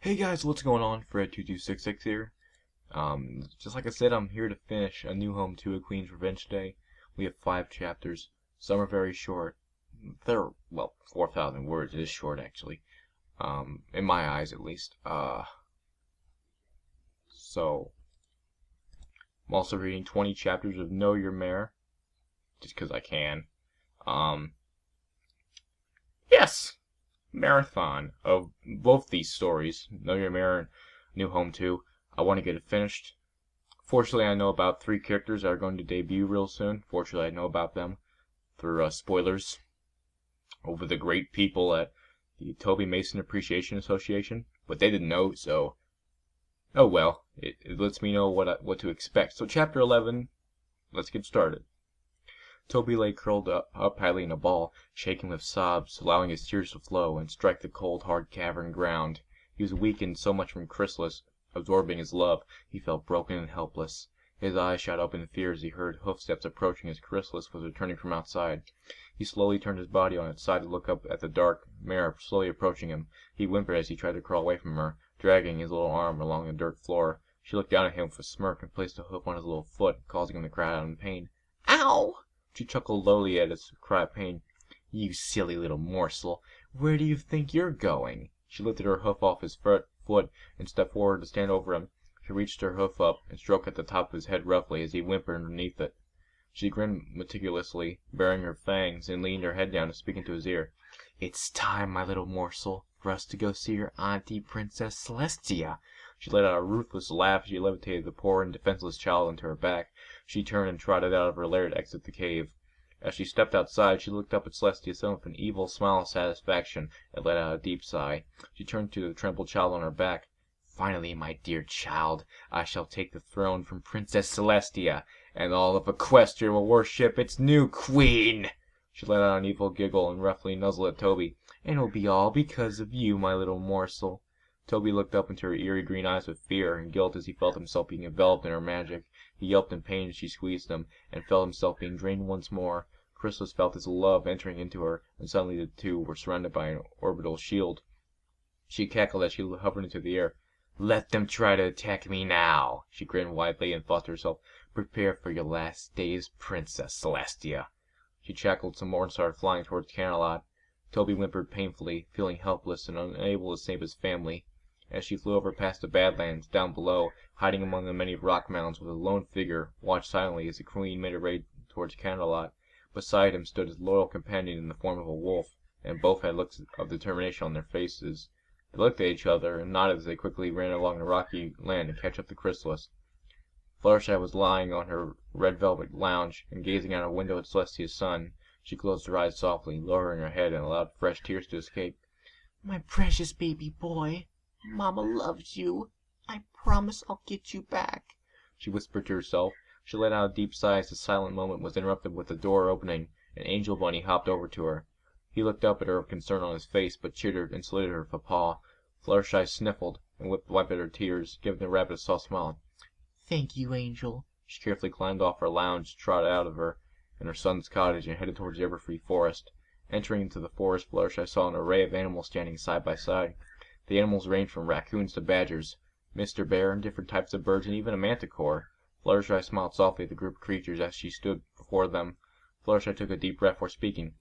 Hey guys, what's going on? Fred2266 here. Just like I said, I'm here to finish A New Home 2: A Queen's Revenge today. We have 5 chapters. Some are very short. They're, well, 4,000 words. It is short, actually. In my eyes, at least. So, I'm also reading 20 chapters of Know Your Mare, just because I can. Yes! Marathon of both these stories, Know Your Mare and New Home 2. I want to get it finished. Fortunately, I know about 3 characters that are going to debut real soon. Fortunately, I know about them through spoilers over the great people at the Toby Mason Appreciation Association, but they didn't know, so oh well. It lets me know what to expect. So chapter 11, let's get started. Toby lay curled up tightly in a ball, shaking with sobs, allowing his tears to flow and strike the cold, hard cavern ground. He was weakened so much from Chrysalis absorbing his love, he felt broken and helpless. His eyes shot open in fear as he heard hoofsteps approaching as Chrysalis was returning from outside. He slowly turned his body on its side to look up at the dark mare slowly approaching him. He whimpered as he tried to crawl away from her, dragging his little arm along the dirt floor. She looked down at him with a smirk and placed a hoof on his little foot, causing him to cry out in pain. "Ow!" She chuckled lowly at his cry of pain. "You silly little morsel, where do you think you're going?" She lifted her hoof off his foot and stepped forward to stand over him. She reached her hoof up and stroked at the top of his head roughly as he whimpered underneath it. She grinned meticulously, baring her fangs, and leaned her head down to speak into his ear. "It's time, my little morsel, for us to go see your auntie, Princess Celestia." She let out a ruthless laugh as she levitated the poor and defenseless child into her back. She turned and trotted out of her lair to exit the cave. As she stepped outside, she looked up at Celestia suddenly with an evil smile of satisfaction, and let out a deep sigh. She turned to the trembling child on her back. "Finally, my dear child, I shall take the throne from Princess Celestia, and all of Equestria will worship its new queen." She let out an evil giggle and roughly nuzzled at Toby. "And it'll be all because of you, my little morsel." Toby looked up into her eerie green eyes with fear and guilt as he felt himself being enveloped in her magic. He yelped in pain as she squeezed him, and felt himself being drained once more. Chrysalis felt his love entering into her, and suddenly the two were surrounded by an orbital shield. She cackled as she hovered into the air. "Let them try to attack me now," she grinned widely and thought to herself. "Prepare for your last days, Princess Celestia." She cackled some more and started flying towards Camelot. Toby whimpered painfully, feeling helpless and unable to save his family. As she flew over past the Badlands, down below, hiding among the many rock mounds with a lone figure, watched silently as the queen made her way towards Camelot. Beside him stood his loyal companion in the form of a wolf, and both had looks of determination on their faces. They looked at each other and nodded as they quickly ran along the rocky land to catch up to Chrysalis. Fluttershy was lying on her red velvet lounge and gazing out a window at Celestia's sun. She closed her eyes softly, lowering her head, and allowed fresh tears to escape. "My precious baby boy, Mama loves you. I promise I'll get you back," she whispered to herself. She let out a deep sigh as the silent moment was interrupted with the door opening, and Angel Bunny hopped over to her. He looked up at her with concern on his face, but chittered and saluted her with a paw. Fluttershy sniffled and wiped at her tears, giving the rabbit a soft smile. "Thank you, Angel." She carefully climbed off her lounge, trotted out of her and her son's cottage, and headed towards the Everfree Forest. Entering into the forest, Fluttershy saw an array of animals standing side by side. The animals ranged from raccoons to badgers, Mr. Bear, and different types of birds, and even a manticore. Fluttershy smiled softly at the group of creatures as she stood before them. Fluttershy took a deep breath before speaking.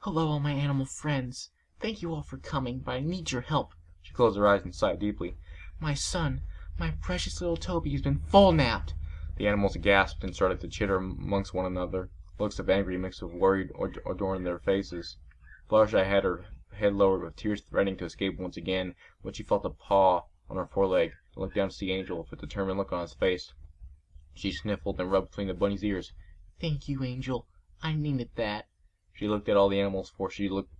"Hello, all my animal friends. Thank you all for coming, but I need your help." She closed her eyes and sighed deeply. "My son, my precious little Toby, has been full napped." The animals gasped and started to chitter amongst one another. Looks of anger mixed with worried adorned their faces. Fluttershy had her head lowered with tears threatening to escape once again, when she felt a paw on her foreleg and looked down to see Angel with a determined look on his face. She sniffled and rubbed between the bunny's ears. "Thank you, Angel. I needed that." She looked at all the animals before she looked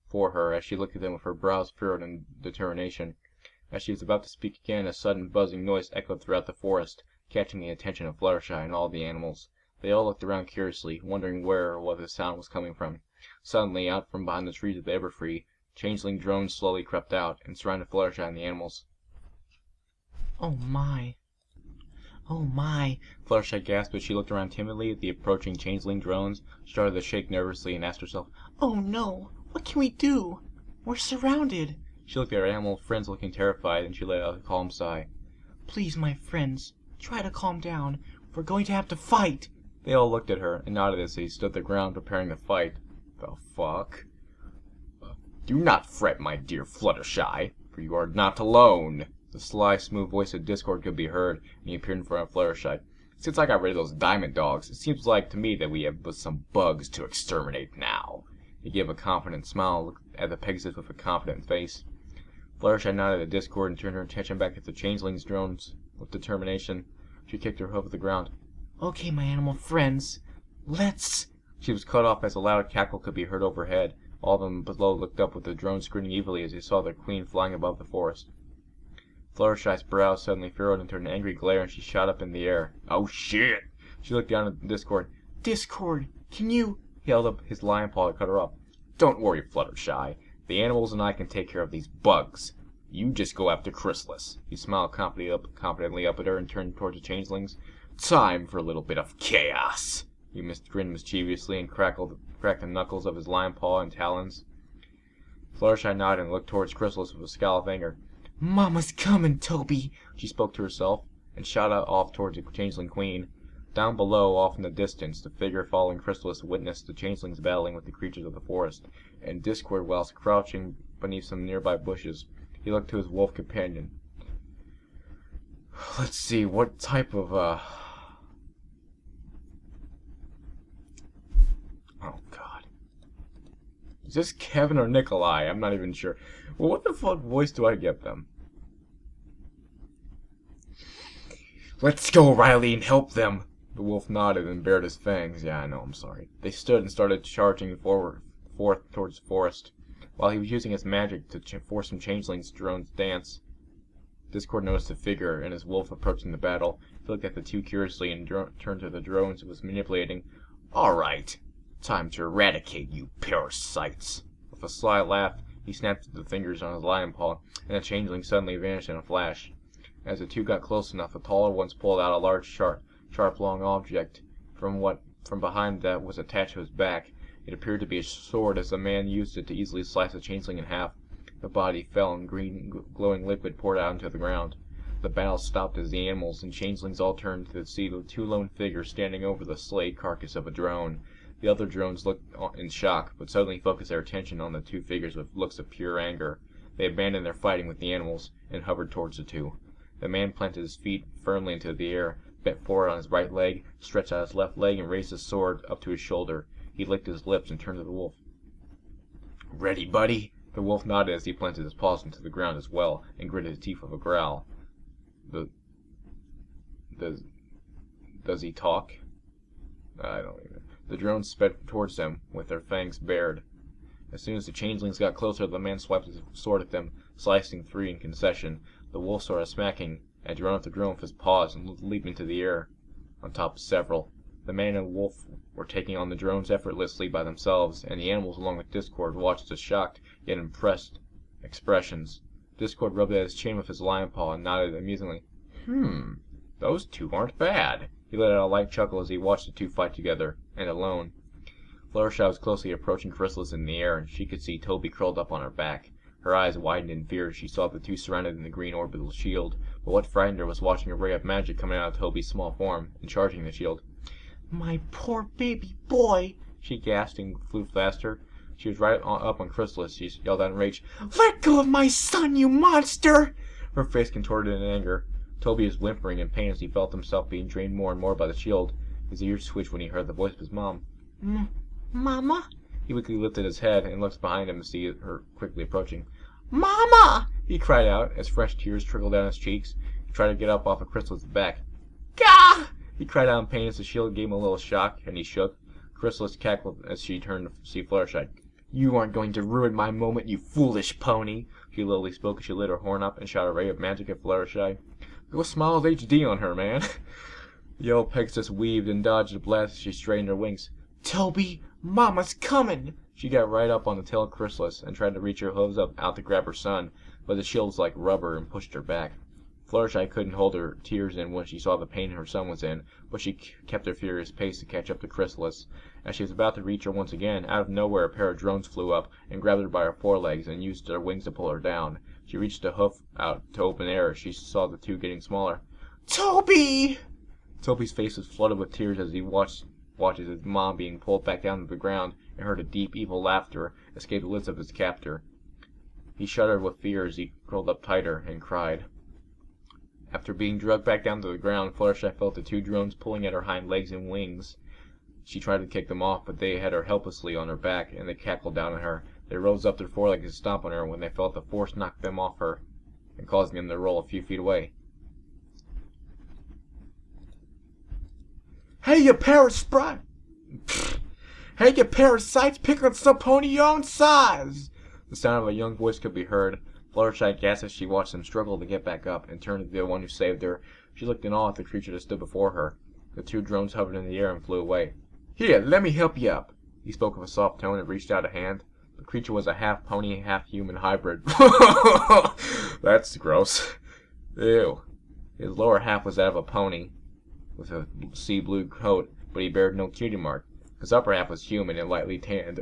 for her, as she looked at them with her brows furrowed in determination. As she was about to speak again, a sudden buzzing noise echoed throughout the forest, catching the attention of Fluttershy and all the animals. They all looked around curiously, wondering where or what the sound was coming from. Suddenly, out from behind the trees of the Everfree, changeling drones slowly crept out and surrounded Fluttershy and the animals. "Oh my. Oh my." Fluttershy gasped as she looked around timidly at the approaching changeling drones, started to shake nervously, and asked herself, "Oh no. What can we do? We're surrounded." She looked at her animal friends looking terrified, and she let out a calm sigh. Please, my friends, try to calm down. We're going to have to fight. They all looked at her and nodded as they stood their ground preparing to fight. The fuck? Do not fret, my dear Fluttershy, for you are not alone. The sly, smooth voice of Discord could be heard, and he appeared in front of Fluttershy. Since I got rid of those diamond dogs, it seems like to me that we have but some bugs to exterminate now. He gave a confident smile, looked at the Pegasus with a confident face. Fluttershy nodded at Discord and turned her attention back at the changeling's drones with determination. She kicked her hoof to the ground. Okay, my animal friends, let's... She was cut off as a loud cackle could be heard overhead. All of them below looked up with the drones grinning evilly as they saw their queen flying above the forest. Fluttershy's brow suddenly furrowed into an angry glare and she shot up in the air. Oh shit! She looked down at Discord. Discord, can you... He held up his lion paw to cut her off. Don't worry, Fluttershy. The animals and I can take care of these bugs. You just go after Chrysalis. He smiled confidently up at her and turned towards the changelings. Time for a little bit of chaos. He grinned mischievously and cracked the knuckles of his lion paw and talons. Fluttershy nodded and looked towards Chrysalis with a scowl of anger. Mama's coming, Toby, she spoke to herself, and shot out off towards the changeling queen. Down below, off in the distance, the figure following Chrysalis witnessed the changelings battling with the creatures of the forest, and Discord whilst crouching beneath some nearby bushes. He looked to his wolf companion. Let's see, what type of, Oh, God. Is this Kevin or Nikolai? I'm not even sure. Well, what the fuck voice do I get them? Let's go, Riley, and help them. The wolf nodded and bared his fangs. Yeah, I know, I'm sorry. They stood and started charging forth towards the forest, while he was using his magic to force some changelings drones to dance. Discord noticed the figure and his wolf approaching the battle. He looked at the two curiously and turned to the drones he was manipulating. Alright, time to eradicate you parasites. With a sly laugh, he snapped the fingers on his lion paw, and the changeling suddenly vanished in a flash. As the two got close enough, the taller ones pulled out a large, sharp long object from behind that was attached to his back. It appeared to be a sword as the man used it to easily slice the changeling in half. The body fell and green glowing liquid poured out into the ground. The battle stopped as the animals and changelings all turned to see the two lone figures standing over the slayed carcass of a drone. The other drones looked in shock, but suddenly focused their attention on the two figures with looks of pure anger. They abandoned their fighting with the animals and hovered towards the two. The man planted his feet firmly into the air, bent forward on his right leg, stretched out his left leg, and raised his sword up to his shoulder. He licked his lips and turned to the wolf. Ready, buddy? The wolf nodded as he planted his paws into the ground as well, and gritted his teeth with a growl. Does he talk? I don't even... The drones sped towards them, with their fangs bared. As soon as the changelings got closer, the man swiped his sword at them, slicing three in concession. The wolf started smacking at drone after drone with his paws and leaped into the air on top of several. The man and wolf were taking on the drones effortlessly by themselves, and the animals along with Discord watched with shocked yet impressed expressions. Discord rubbed at his chin with his lion paw and nodded amusingly. Those two aren't bad. He let out a light chuckle as he watched the two fight together, and alone. Fluttershy was closely approaching Chrysalis in the air, and she could see Toby curled up on her back. Her eyes widened in fear as she saw the two surrounded in the green orbital shield, but what frightened her was watching a ray of magic coming out of Toby's small form and charging the shield. My poor baby boy, she gasped and flew faster. She was right up on Chrysalis. She yelled out in rage, Let go of my son, you monster! Her face contorted in anger. Toby was whimpering in pain as he felt himself being drained more and more by the shield. His ears twitched when he heard the voice of his mom. Mama? He quickly lifted his head and looked behind him to see her quickly approaching. Mama! He cried out as fresh tears trickled down his cheeks. He tried to get up off of Chrysalis' back. Gah! He cried out in pain as the shield gave him a little shock, and he shook. Chrysalis cackled as she turned to see Fluttershy. You aren't going to ruin my moment, you foolish pony! She lowly spoke as she lit her horn up and shot a ray of magic at Fluttershy. Go smile of HD on her, man! The yellow Pegasus weaved and dodged the blast as she straightened her wings. Toby, Mama's coming! She got right up on the tail of Chrysalis and tried to reach her hooves out to grab her son, but the shield was like rubber and pushed her back. Fluttershy couldn't hold her tears in when she saw the pain her son was in, but she kept her furious pace to catch up to Chrysalis. As she was about to reach her once again, out of nowhere a pair of drones flew up and grabbed her by her forelegs and used their wings to pull her down. She reached a hoof out to open air as she saw the two getting smaller. Toby! Toby's face was flooded with tears as he watches his mom being pulled back down to the ground and heard a deep, evil laughter escape the lips of his captor. He shuddered with fear as he curled up tighter and cried. After being dragged back down to the ground, Fluttershy felt the two drones pulling at her hind legs and wings. She tried to kick them off, but they had her helplessly on her back, and they cackled down at her. They rose up their forelegs to stomp on her when they felt the force knock them off her, and causing them to roll a few feet away. Hey, you parasite! Hey, you parasites, pick up some pony your own size! The sound of a young voice could be heard. Fluttershy gasped as she watched them struggle to get back up and turned to the one who saved her. She looked in awe at the creature that stood before her. The two drones hovered in the air and flew away. Here, let me help you up. He spoke with a soft tone and reached out a hand. The creature was a half pony, half human hybrid. That's gross. Ew. His lower half was that of a pony, with a sea blue coat, but he bared no cutie mark. His upper half was human and lightly tanned.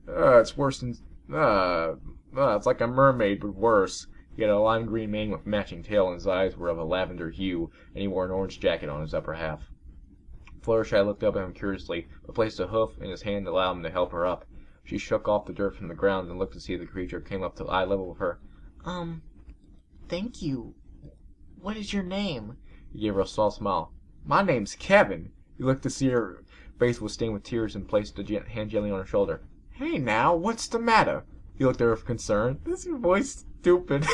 It's worse than... it's like a mermaid, but worse. He had a lime green mane with matching tail, and his eyes were of a lavender hue, and he wore an orange jacket on his upper half. Fluttershy looked up at him curiously, but placed a hoof in his hand to allow him to help her up. She shook off the dirt from the ground and looked to see the creature came up to eye level with her. Thank you. What is your name? He gave her a soft smile. My name's Kevin. He looked to see her face was stained with tears and placed a hand gently on her shoulder. Hey now, what's the matter? He looked at her with concern. This voice stupid.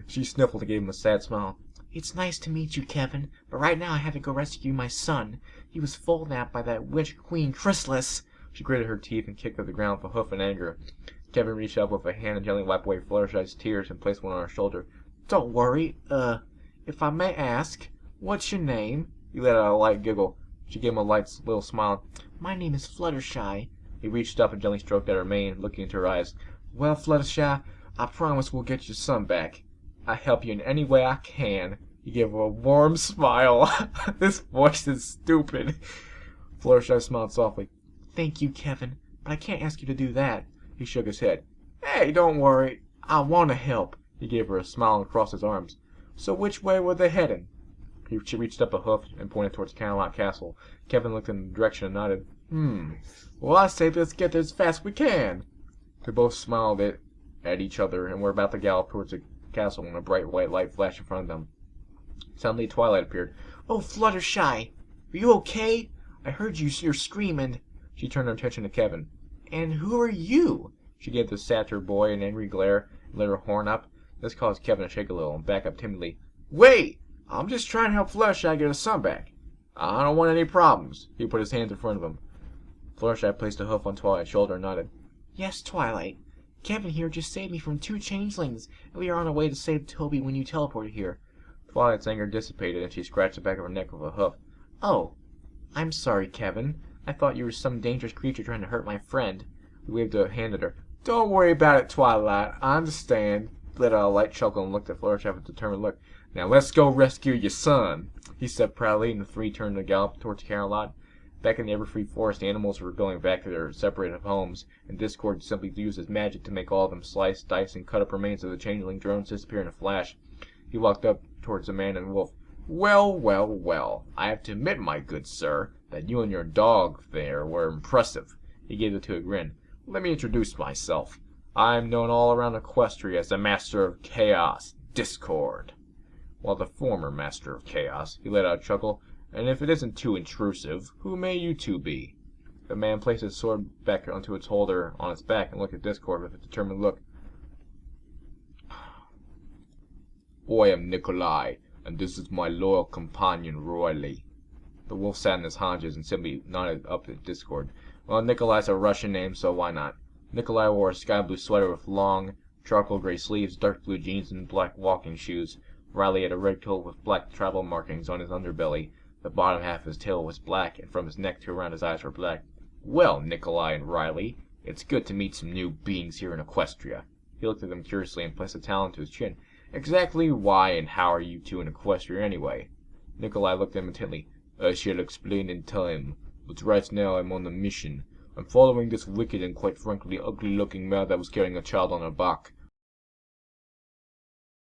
She sniffled and gave him a sad smile. It's nice to meet you, Kevin, but right now I have to go rescue my son. He was full-napped by that witch queen Chrysalis. She gritted her teeth and kicked at the ground with a hoof in anger. Kevin reached up with a hand and gently wiped away Fluttershy's tears and placed one on her shoulder. Don't worry. If I may ask, what's your name? He let out a light giggle. She gave him a light little smile. My name is Fluttershy. He reached up and gently stroked at her mane, looking into her eyes. Well, Fluttershy, I promise we'll get your son back. I'll help you in any way I can. He gave her a warm smile. This voice is stupid. Fluttershy smiled softly. Thank you, Kevin, but I can't ask you to do that. He shook his head. Hey, don't worry. I want to help. He gave her a smile and crossed his arms. So which way were they heading? She reached up a hoof and pointed towards Camelot Castle. Kevin looked in the direction and nodded. Well, I say let's get there as fast as we can. They both smiled at each other and were about to gallop towards the castle when a bright white light flashed in front of them. Suddenly twilight appeared. Oh, Fluttershy, are you okay? I heard you're screaming. She turned her attention to Kevin. And who are you? She gave the satyr boy an angry glare and let her horn up. This caused Kevin to shake a little and back up timidly. Wait! I'm just trying to help Fluttershy get his son back. I don't want any problems. He put his hands in front of him. Fluttershy placed a hoof on Twilight's shoulder and nodded. Yes, Twilight. Kevin here just saved me from 2 changelings, and we are on our way to save Toby when you teleported here. Twilight's anger dissipated, and she scratched the back of her neck with a hoof. Oh, I'm sorry, Kevin. I thought you were some dangerous creature trying to hurt my friend. He waved a hand at her. Don't worry about it, Twilight. I understand. He let out a light chuckle and looked at Fluttershy with a determined look. Now let's go rescue your son, he said proudly, and the three turned to gallop towards Camelot. Back in the Everfree Forest, the animals were going back to their separated homes, and Discord simply used his magic to make all of them slice, dice, and cut up remains of the changeling drones disappear in a flash. He walked up towards the man and wolf. Well, well, well, I have to admit, my good sir, that you and your dog there were impressive. He gave the two a grin. Let me introduce myself. I am known all around Equestria as the Master of Chaos, Discord. While the former Master of Chaos, he let out a chuckle, and if it isn't too intrusive, who may you two be? The man placed his sword back onto its holder on its back and looked at Discord with a determined look. I am Nikolai, and this is my loyal companion, Roily. The wolf sat on his haunches and simply nodded up at Discord. Well, Nikolai's a Russian name, so why not? Nikolai wore a sky blue sweater with long, charcoal gray sleeves, dark blue jeans, and black walking shoes. Riley had a red coat with black travel markings on his underbelly. The bottom half of his tail was black, and from his neck to around his eyes were black. Well, Nikolai and Riley, it's good to meet some new beings here in Equestria. He looked at them curiously and placed a towel to his chin. Exactly why and how are you two in Equestria anyway? Nikolai looked at him intently. I shall explain in time, but right now I'm on a mission. I'm following this wicked and quite frankly ugly-looking man that was carrying a child on her back.